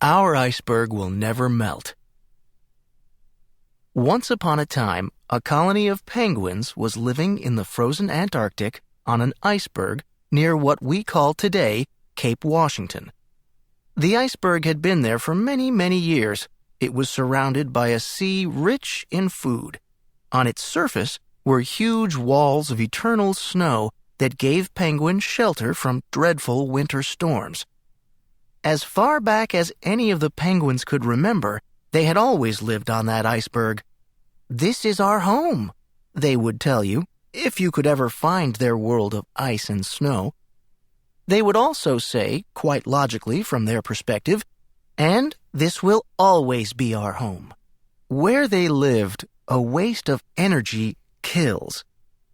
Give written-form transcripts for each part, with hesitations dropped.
Our iceberg will never melt. Once upon a time, a colony of penguins was living in the frozen Antarctic on an iceberg near what we call today Cape Washington. The iceberg had been there for many, many years. It was surrounded by a sea rich in food. On its surface were huge walls of eternal snow that gave penguins shelter from dreadful winter storms. As far back as any of the penguins could remember, they had always lived on that iceberg. "This is our home," they would tell you, if you could ever find their world of ice and snow. They would also say, quite logically from their perspective, "And this will always be our home." Where they lived, a waste of energy kills.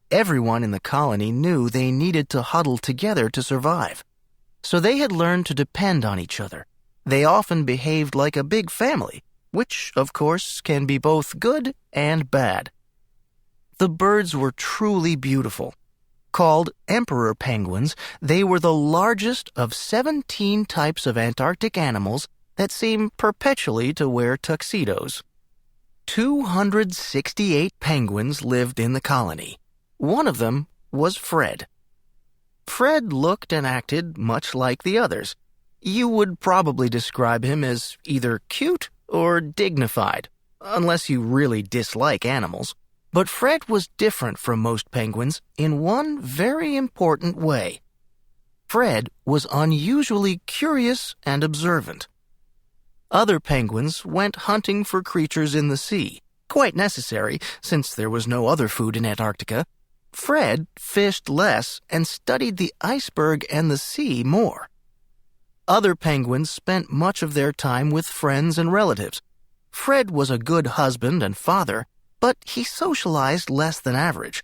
Everyone in the colony knew they needed to huddle together to survive. So they had learned to depend on each other. They often behaved like a big family, which, of course, can be both good and bad. The birds were truly beautiful. Called emperor penguins, they were the largest of 17 types of Antarctic animals that seem perpetually to wear tuxedos. 268 penguins lived in the colony. One of them was Fred. Fred looked and acted much like the others. You would probably describe him as either cute or dignified, unless you really dislike animals. But Fred was different from most penguins in one very important way. Fred was unusually curious and observant. Other penguins went hunting for creatures in the sea, quite necessary since there was no other food in Antarctica. Fred fished less and studied the iceberg and the sea more. Other penguins spent much of their time with friends and relatives. Fred was a good husband and father, but he socialized less than average.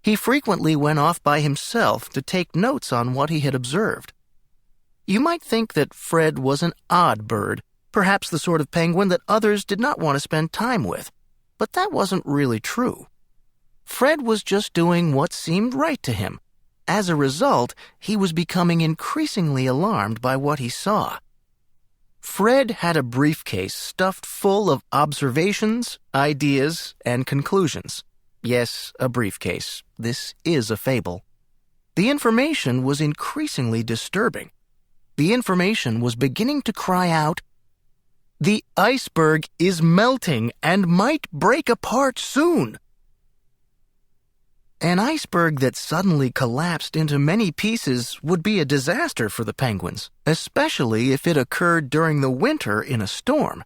He frequently went off by himself to take notes on what he had observed. You might think that Fred was an odd bird, perhaps the sort of penguin that others did not want to spend time with, but that wasn't really true. Fred was just doing what seemed right to him. As a result, he was becoming increasingly alarmed by what he saw. Fred had a briefcase stuffed full of observations, ideas, and conclusions. Yes, a briefcase. This is a fable. The information was increasingly disturbing. The information was beginning to cry out, "The iceberg is melting and might break apart soon." An iceberg that suddenly collapsed into many pieces would be a disaster for the penguins, especially if it occurred during the winter in a storm.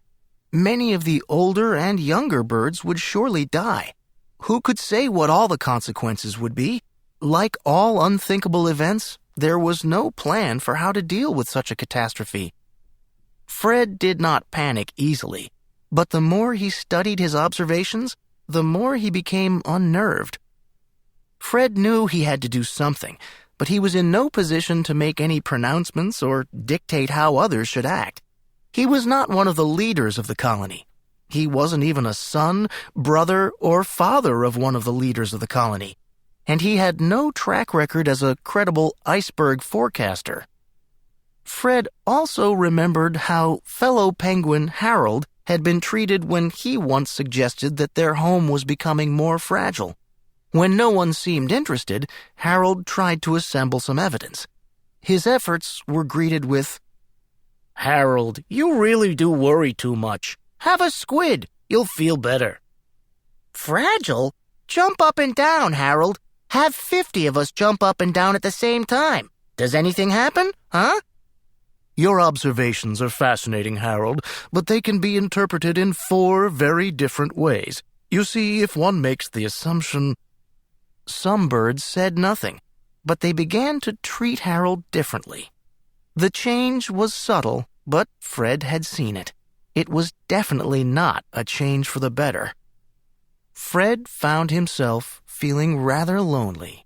Many of the older and younger birds would surely die. Who could say what all the consequences would be? Like all unthinkable events, there was no plan for how to deal with such a catastrophe. Fred did not panic easily, but the more he studied his observations, the more he became unnerved. Fred knew he had to do something, but he was in no position to make any pronouncements or dictate how others should act. He was not one of the leaders of the colony. He wasn't even a son, brother, or father of one of the leaders of the colony, and he had no track record as a credible iceberg forecaster. Fred also remembered how fellow penguin Harold had been treated when he once suggested that their home was becoming more fragile. When no one seemed interested, Harold tried to assemble some evidence. His efforts were greeted with, "Harold, you really do worry too much. Have a squid. You'll feel better." "Fragile? Jump up and down, Harold. Have 50 of us jump up and down at the same time. Does anything happen, huh?" "Your observations are fascinating, Harold, but they can be interpreted in 4 very different ways. You see, if one makes the assumption..." Some birds said nothing, but they began to treat Harold differently. The change was subtle, but Fred had seen it. It was definitely not a change for the better. Fred found himself feeling rather lonely.